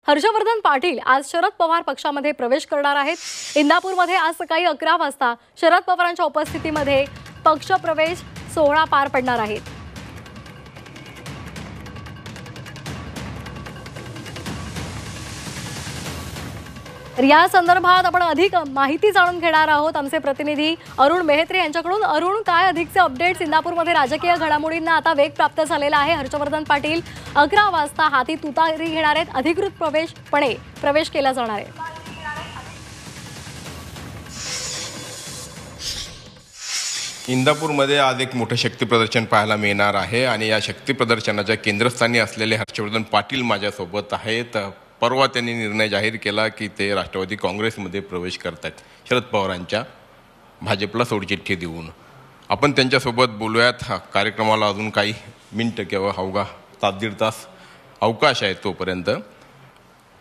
हर्षवर्धन पाटील आज शरद पवार पक्षामध्ये प्रवेश करणार आहेत। इंदापूरमध्ये आज सकाळी 11 वाजता शरद पवारांच्या उपस्थितीमध्ये पक्षप्रवेश सोहळा पार पडणार आहे। या संदर्भात आपण अधिक माहिती जाणून घेणार आहोत आमचे प्रतिनिधी अरुण मेहत्रे यांच्याकडून। अरुण, काय अधिकचे अपडेट्स? इंदापूरमध्ये राजकीय घडामोडींना आता वेग प्राप्त झालेला आहे। हर्षवर्धन पाटील 11 वाजता हाती तुतारी घेणार आहेत। अधिकृत प्रवेश केला जाणार आहे। इंदापूरमध्ये आज एक मोठं शक्ती प्रदर्शन पाहायला मिळणार आहे आणि या शक्ती प्रदर्शनाच्या केंद्रस्थानी असलेले हर्षवर्धन पाटील माझ्यासोबत आहेत। परवा त्यांनी निर्णय जाहीर केला की ते राष्ट्रवादी काँग्रेसमध्ये प्रवेश करतात, शरद पवारांच्या भाजपला सोडचिठ्ठी देऊन। आपण त्यांच्यासोबत बोलूयात। कार्यक्रमाला अजून काही मिनिटं किंवा अवघा 7-1.5 तास अवकाश आहे। तोपर्यंत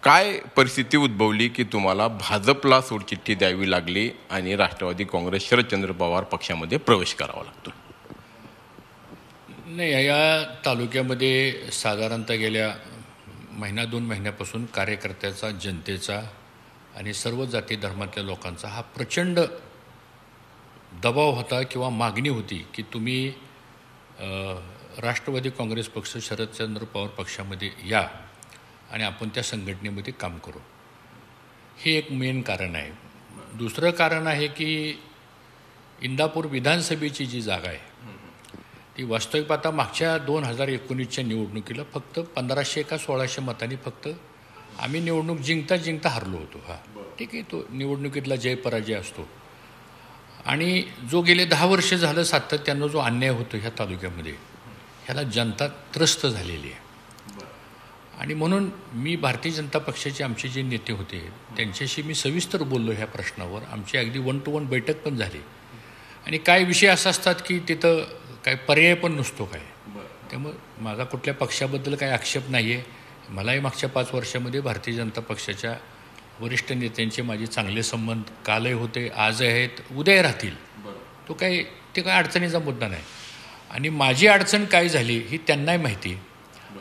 काय परिस्थिती उद्भवली की तुम्हाला भाजपला सोडचिठ्ठी द्यावी लागली आणि राष्ट्रवादी काँग्रेस शरदचंद्र पवार पक्षामध्ये प्रवेश करावा लागतो? नाही, या तालुक्यामध्ये साधारणतः गेल्या 1-2 महिन्यापासून कार्यकर्त्याचा, जनतेचा आणि सर्व जाती धर्मातल्या लोकांचा हा प्रचंड दबाव होता किंवा मागणी होती की तुम्ही राष्ट्रवादी काँग्रेस पक्ष शरदचंद्र पवार पक्षामध्ये या आणि आपण त्या संघटनेमध्ये काम करू। हे एक मेन कारण आहे। दुसरं कारण आहे की इंदापूर विधानसभेची जी जागा आहे ती वास्तविक आता मागच्या 2019च्या निवडणुकीला फक्त 1500 का 1600 मतांनी फक्त आम्ही निवडणूक जिंकता हरलो होतो। ठीक आहे, तो निवडणुकीतला जय पराजय असतो। आणि जो गेले 10 वर्ष झालं सातत्यानं जो अन्याय होतो ह्या तालुक्यामध्ये, ह्याला जनता त्रस्त झालेली आहे। आणि म्हणून मी भारतीय जनता पक्षाचे आमचे जे नेते होते त्यांच्याशी मी सविस्तर बोललो ह्या प्रश्नावर। आमची अगदी 1-to-1 बैठक पण झाली। आणि काय विषय असा असतात की तिथं काय पर्याय पण नसतो काय। त्यामुळे माझा कुठल्या पक्षाबद्दल काही आक्षेप नाही आहे। मलाही मागच्या 5 वर्षामध्ये भारतीय जनता पक्षाच्या वरिष्ठ नेत्यांचे माझे चांगले संबंध कालही होते, आजही आहेत, उद्याही राहतील। ते काय अडचणीचा मुद्दा नाही। आणि माझी अडचण काय झाली ही त्यांनाही माहिती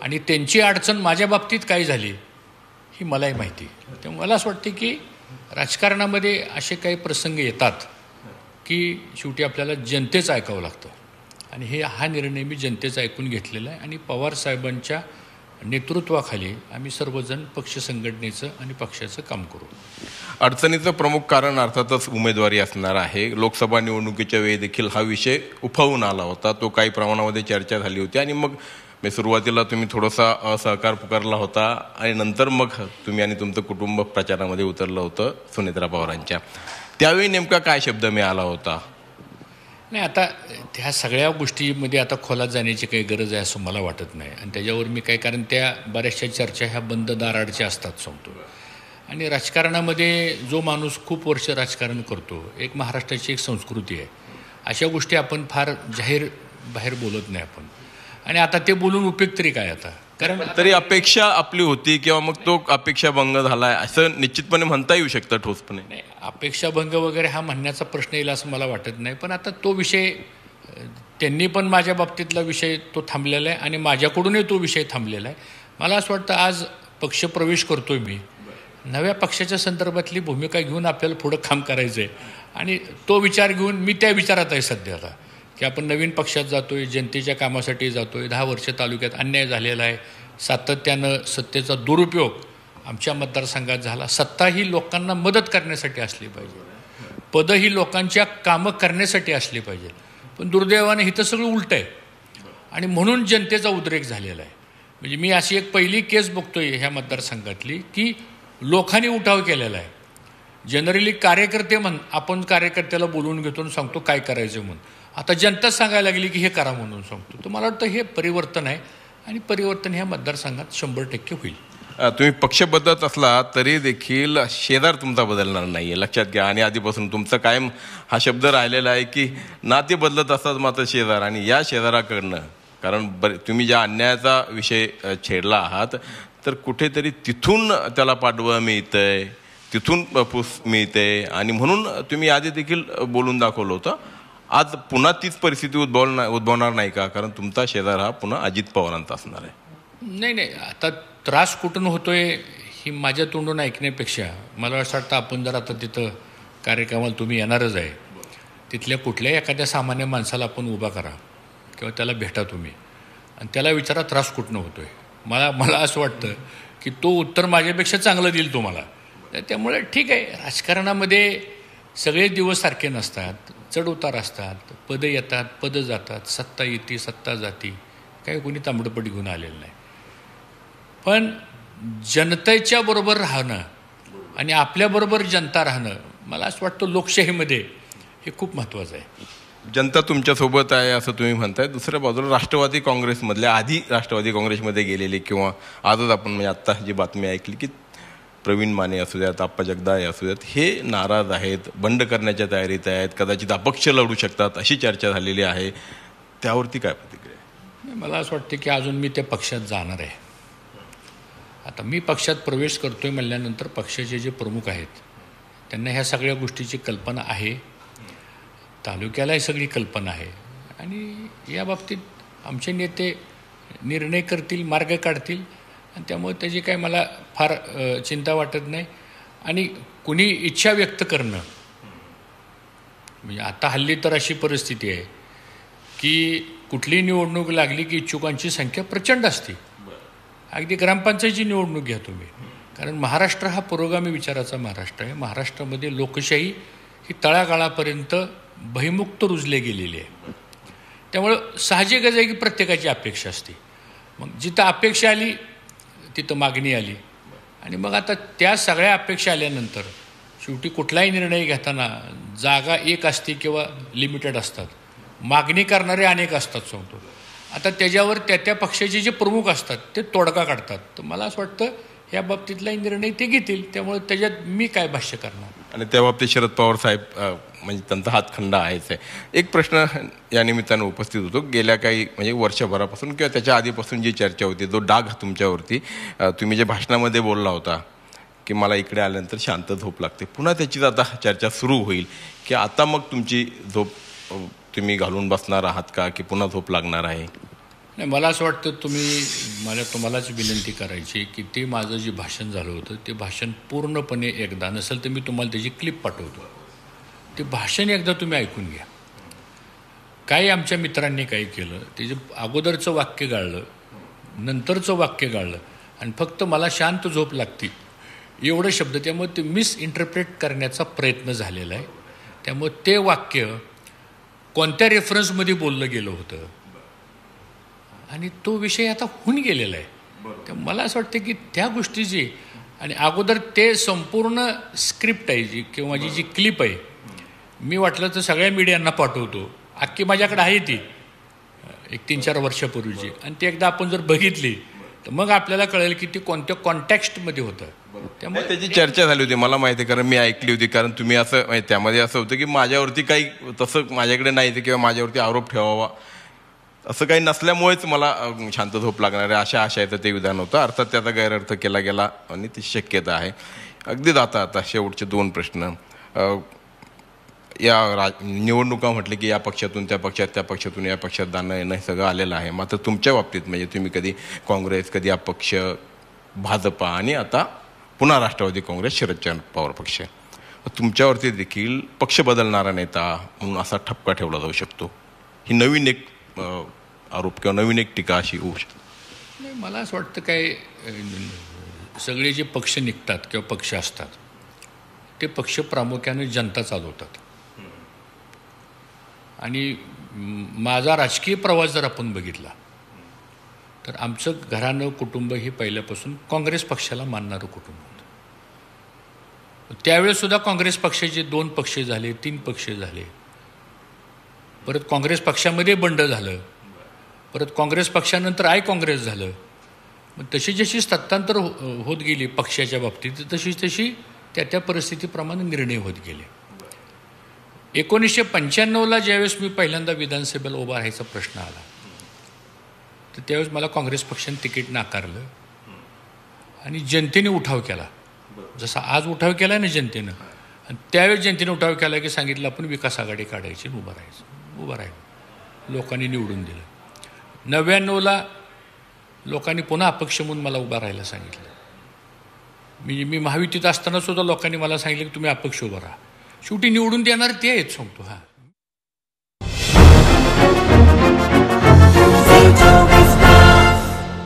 आणि त्यांची अडचण माझ्या बाबतीत काय झाली ही मलाही माहिती। त्यामुळे मला असं वाटते की राजकारणामध्ये असे काही प्रसंग येतात की शेवटी आपल्याला जनतेचं ऐकावं लागतं आणि हा निर्णय मी जनतेचा ऐकून घेतलेला आहे। आणि पवार साहेबांच्या नेतृत्वाखाली आम्ही सर्वजण पक्ष संघटनेचं आणि पक्षाचं काम करू। अडचणीचं प्रमुख कारण अर्थातच उमेदवारी असणार आहे। लोकसभा निवडणुकीच्या वेळी देखील हा विषय उफावून आला होता, तो काही प्रमाणामध्ये चर्चा झाली होती आणि मग सुरुवातीला तुम्ही थोडासा असहकार पुकारला होता आणि नंतर मग तुम्ही आणि तुमचं कुटुंब प्रचारामध्ये उतरलं होतं सुनेत्रा पवारांच्या। त्यावेळी नेमका काय शब्द मिळाला होता? नाही, आता ह्या सगळ्या गोष्टीमध्ये आता खोलात जाण्याची काही गरज आहे असं मला वाटत नाही। आणि त्याच्यावर मी काय, कारण त्या बऱ्याचशा चर्चा ह्या बंद दाराआडच्या असतात सांगतो। आणि राजकारणामध्ये जो माणूस खूप वर्ष राजकारण करतो, एक महाराष्ट्राची एक संस्कृती आहे, अशा गोष्टी आपण फार बाहेर बोलत नाही आपण। आणि आता ते बोलून उपयोग तरी काय? आता कारण तरी अपेक्षा आपली होती किंवा मग तो अपेक्षाभंग झालाय असं निश्चितपणे म्हणता येऊ शकतं ठोसपणे? नाही, अपेक्षाभंग वगैरे हा म्हणण्याचा प्रश्न येईल असं मला वाटत नाही। पण आता तो विषय त्यांनी पण माझ्या बाबतीतला विषय तो थांबलेला आहे आणि माझ्याकडूनही तो विषय थांबलेला आहे। मला असं वाटतं आज पक्ष प्रवेश करतोय मी, नव्या पक्षाच्या संदर्भातली भूमिका घेऊन आपल्याला पुढं काम करायचं आहे आणि तो विचार घेऊन मी त्या विचारात आहे सध्याला की आपण नवीन पक्षात जातोय, जनतेच्या कामासाठी जातोय। 10 वर्ष तालुक्यात अन्याय झालेला आहे, सातत्यानं सत्तेचा दुरुपयोग आमच्या मतदारसंघात झाला। सत्ता ही लोकांना मदत करण्यासाठी असली पाहिजे, पदं ही लोकांच्या कामं करण्यासाठी असली पाहिजे। पण दुर्दैवाने इथं सगळं उलटं आहे आणि म्हणून जनतेचा उद्रेक झालेला आहे। म्हणजे मी अशी एक पहिली केस बघतोय ह्या मतदारसंघातली की लोकांनी उठाव केलेला आहे। जनरली कार्यकर्ते आपण कार्यकर्त्याला बोलवून घेतो आणि सांगतो काय करायचं म्हणून, आता जनता सांगायला लागली की हे करा म्हणून सांगतो। तर मला वाटतं हे परिवर्तन आहे आणि परिवर्तन ह्या मतदारसंघात 100% होईल। तुम्ही पक्ष बदलत असला तरी देखील शेजार तुमचा बदलणार नाही आहे, लक्षात घ्या। आणि आधीपासून तुमचा कायम हा शब्द राहिलेला आहे की नाते बदलत असतात मात्र शेजार, आणि या शेजाराकडनं, कारण तुम्ही ज्या अन्यायाचा विषय छेडला आहात तर कुठेतरी तिथून त्याला पाठबळ मिळतंय, तिथून फूस मिळते आणि म्हणून तुम्ही आधी देखील बोलून दाखवलं होतं। आज पुन्हा तीच परिस्थिती उद्भवणार नाही का? कारण तुमचा शेजार हा पुन्हा अजित पवारांचा असणार आहे। नाही, आता त्रास कुठून होतोय ही माझ्या तोंडून ऐकण्यापेक्षा मला असं वाटतं आपण जर आता तिथं कार्यक्रमाला तुम्ही येणारच आहे, तिथल्या कुठल्याही एखाद्या सामान्य माणसाला आपण उभा करा किंवा त्याला भेटा तुम्ही आणि त्याला विचारा त्रास कुठनं होतो आहे. मला असं वाटतं की तो उत्तर माझ्यापेक्षा चांगलं देईल तुम्हाला. त्यामुळे ठीक आहे, राजकारणामध्ये सगळे दिवस सारखे नसतात, चढ उतार असतात, पदं येतात पदं जातात, सत्ता येते सत्ता जाती, काही कोणी तांबडपट घेऊन आलेलं नाही. पण जनतेच्या बरोबर राहणं आणि आपल्याबरोबर जनता राहणं, मला असं वाटतं लोकशाहीमध्ये हे खूप महत्त्वाचं आहे. जनता तुमच्यासोबत आहे असं तुम्ही म्हणताय. दुसऱ्या बाजूला राष्ट्रवादी काँग्रेसमधल्या, आधी राष्ट्रवादी काँग्रेसमध्ये गेलेले किंवा आजच आपण म्हणजे आत्ता जी बातमी ऐकली की प्रवीण माने असू द्यात, आप्पा जगदाळे असू द्यात, हे नाराज आहेत, बंड करण्याच्या तयारीत आहेत, कदाचित अपक्ष लढू शकतात अशी चर्चा झालेली आहे. त्यावरती काय प्रतिक्रिया? मला असं वाटतं की अजून मी त्या पक्षात जाणार आहे. आता मी पक्षात प्रवेश करतोय म्हणल्यानंतर पक्षाचे जे प्रमुख आहेत त्यांना ह्या सगळ्या गोष्टीची कल्पना आहे, तालुक्यालाही सगळी कल्पना आहे आणि या बाबतीत आमचे नेते निर्णय करतील, मार्ग काढतील आणि त्यामुळे त्याची काही मला फार चिंता वाटत नाही. आणि कुणी इच्छा व्यक्त करणं म्हणजे आता हल्ली तर अशी परिस्थिती आहे की कुठलीही निवडणूक लागली की इच्छुकांची संख्या प्रचंड असते. अगदी ग्रामपंचायतीची निवडणूक घ्या तुम्ही, कारण महाराष्ट्र हा पुरोगामी विचाराचा महाराष्ट्र आहे. महाराष्ट्रामध्ये लोकशाही ही तळागाळापर्यंत भयमुक्त रुजले गेलेली आहे. त्यामुळं साहजिकच आहे की प्रत्येकाची अपेक्षा असते. मग जिथं अपेक्षा आली तिथं मागणी आली आणि मग आता त्या सगळ्या अपेक्षा आल्यानंतर शेवटी कुठलाही निर्णय घेताना जागा एक असते किंवा लिमिटेड असतात, मागणी करणारे अनेक असतात सांगतो. आता त्याच्यावर त्या पक्षाचे जे प्रमुख असतात ते तोडगा काढतात. तर मला असं वाटतं ह्या बाबतीतलाही निर्णय ते घेतील, त्यामुळे त्याच्यात मी काय भाष्य करणार. आणि त्या बाबतीत शरद पवार साहेब म्हणजे त्यांचा हातखंडा आहेच आहे. एक प्रश्न या निमित्तानं उपस्थित होतो. गेल्या काही म्हणजे वर्षभरापासून किंवा त्याच्या आधीपासून जी चर्चा होती, जो डाग तुमच्यावरती, तुम्ही जे भाषणामध्ये बोलला होता की मला इकडे आल्यानंतर शांत झोप लागते, पुन्हा त्याचीच आता चर्चा सुरू होईल की आता मग तुमची झोप तुम्ही घालून बसणार आहात का की पुन्हा झोप लागणार आहे? नाही, मला असं वाटतं तुम्हालाच विनंती करायची की ते माझं जे भाषण झालं होतं ते भाषण पूर्णपणे, एकदा नसेल तर मी तुम्हाला त्याची क्लिप पाठवतो, ते भाषण एकदा तुम्ही ऐकून घ्या. काही आमच्या मित्रांनी काय केलं, त्याचे अगोदरचं वाक्य गाळलं, नंतरचं वाक्य गाळलं आणि फक्त मला शांत झोप लागते एवढं शब्द, त्यामुळे ते मिसइंटरप्रेट करण्याचा प्रयत्न झालेला आहे. त्यामुळे ते वाक्य कोणत्या रेफरन्समध्ये बोललं गेलं होतं आणि तो विषय आता होऊन गेलेला आहे. तर मला असं वाटतं की त्या गोष्टीची आणि अगोदर ते संपूर्ण स्क्रिप्ट आहे जी किंवा जी क्लिप आहे, मी वाटलं तर सगळ्या मीडियांना पाठवतो, अख्खी माझ्याकडे आहे ती एक 3-4 वर्षापूर्वीची, आणि ती एकदा आपण जर बघितली तर मग आपल्याला कळेल की ती कोणत्या कॉन्टॅक्स्टमध्ये होतं. त्यामुळे त्याची चर्चा झाली होती, मला माहिती आहे, कारण मी ऐकली होती. कारण तुम्ही असं त्यामध्ये असं होतं की माझ्यावरती काही तसं माझ्याकडे नाही किंवा माझ्यावरती आरोप ठेवावा असं काही नसल्यामुळेच मला शांत झोप लागणार आहे अशा आशयाचं ते विधान होतं. अर्थात त्याचा गैरअर्थ केला गेला आणि ती शक्यता आहे. अगदी आता शेवटचे 2 प्रश्न. या निवडणुका म्हटले की या पक्षातून त्या पक्षात, त्या पक्षातून या पक्षात जाणं येणं हे सगळं आलेलं आहे. मात्र तुमच्या बाबतीत म्हणजे तुम्ही कधी काँग्रेस, कधी अपक्ष, भाजपा आणि आता पुन्हा राष्ट्रवादी काँग्रेस, शरदचंद्र पवार पक्ष, तुमच्यावरती देखील पक्ष बदलणारा नेता म्हणून असा ठपका ठेवला जाऊ शकतो. ही नवीन एक आरोप किंवा नवीन एक टीका अशी होऊ शकते. नाही, मला असं वाटतं काय, सगळे जे पक्ष निघतात किंवा पक्ष असतात ते पक्ष प्रामुख्याने जनता चालवतात. आणि माझा राजकीय प्रवास जर आपण बघितला तर आमचं घराणं कुटुंब हे पहिल्यापासून काँग्रेस पक्षाला मानणारं कुटुंब होतं. त्यावेळेससुद्धा काँग्रेस पक्षाचे 2 पक्ष झाले, 3 पक्ष झाले, परत काँग्रेस पक्षामध्ये बंड झालं, परत काँग्रेस पक्षानंतर काँग्रेस झालं. मग तशी जशी सत्तांतर होत गेली पक्षाच्या बाबतीत तशी त्या परिस्थितीप्रमाणे निर्णय होत गेले. 1995ला ज्यावेळेस मी पहिल्यांदा विधानसभेला उभा राहायचा प्रश्न आला तर त्यावेळेस मला काँग्रेस पक्षाने तिकीट नाकारलं आणि जनतेने उठाव केला, जसा आज उठाव केला ना जनतेनं. आणि त्यावेळेस जनतेने उठाव केला की सांगितलं आपण विकास आघाडी काढायची, उभं राहायचं. लोकांनी निवडून दिलं. 99ला लोकांनी पुन्हा अपक्ष म्हणून मला उभा राहायला सांगितलं. मी महायुतीत असताना सुद्धा लोकांनी मला सांगितलं की तुम्ही अपक्ष उभा राहा. शेवटी निवडून देणार ते आहेत सांगतो. हां